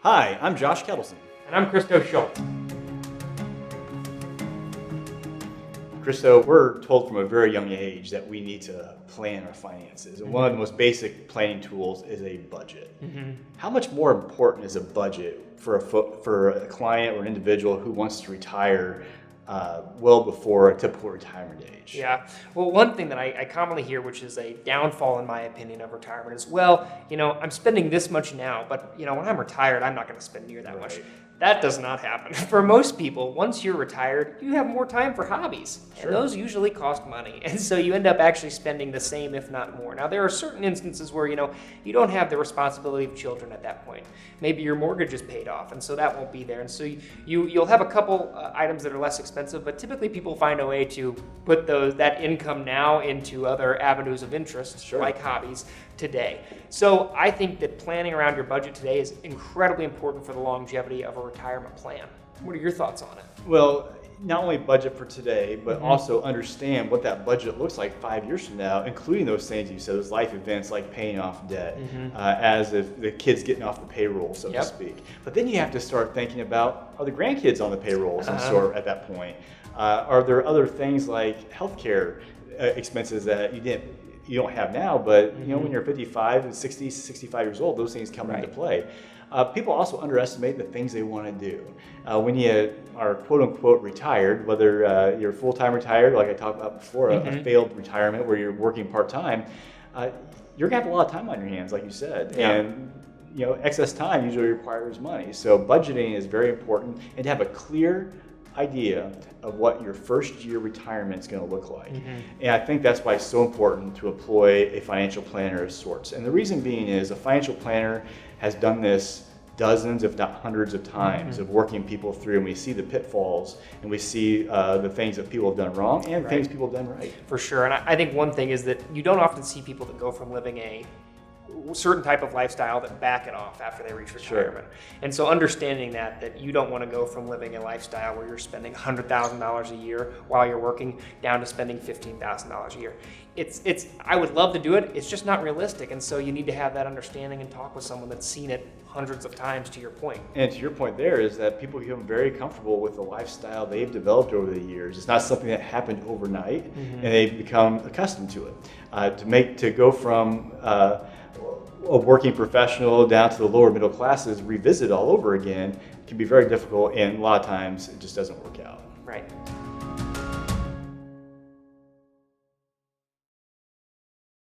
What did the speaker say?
Hi, I'm Josh Kettleson. And I'm Christo Schultz. Christo, we're told from a very young age that we need to plan our finances. And one of the most basic planning tools is a budget. How much more important is a budget for a client or an individual who wants to retire well before a typical retirement age? Yeah. Well, one thing that I commonly hear, which is a downfall in my opinion of retirement, is, I'm spending this much now, but when I'm retired, I'm not going to spend near that much. That does not happen. For most people, once you're retired, you have more time for hobbies. Sure. And those usually cost money. And so you end up actually spending the same, if not more. Now, there are certain instances where, you don't have the responsibility of children at that point. Maybe your mortgage is paid off, and so that won't be there. And so you'll have a couple items that are less expensive, but typically people find a way to put that income now into other avenues of interest, sure, like hobbies today. So I think that planning around your budget today is incredibly important for the longevity of a retirement plan. What are your thoughts on it? Well, not only budget for today, but also understand what that budget looks like 5 years from now, including those things you said, those life events like paying off debt, as if the kid's getting off the payroll, so to speak. But then you have to start thinking about, are the grandkids on the payroll of some sort at that point? Are there other things like healthcare expenses that you don't have now, but when you're 55 and 60, 65 years old, those things come into play. People also underestimate the things they want to do. When you are quote unquote retired, whether you're full-time retired, like I talked about before, a failed retirement where you're working part-time, you're gonna have a lot of time on your hands, like you said. Yeah. And excess time usually requires money. So budgeting is very important, and to have a clear idea of what your first year retirement is going to look like. And I think that's why it's so important to employ a financial planner of sorts. And the reason being is a financial planner has done this dozens, if not hundreds of times, of working people through, and we see the pitfalls, and we see the things that people have done wrong and things people have done right. For sure. And I think one thing is that you don't often see people that go from living a certain type of lifestyle that back it off after they reach retirement. Sure. And so understanding that you don't want to go from living a lifestyle where you're spending $100,000 a year while you're working down to spending $15,000 a year. I would love to do it, it's just not realistic. And so you need to have that understanding and talk with someone that's seen it hundreds of times, to your point. And to your point there is that people become very comfortable with the lifestyle they've developed over the years. It's not something that happened overnight, and they become accustomed to it. To go from a working professional down to the lower middle classes, revisit all over again, can be very difficult, and a lot of times it just doesn't work out. Right.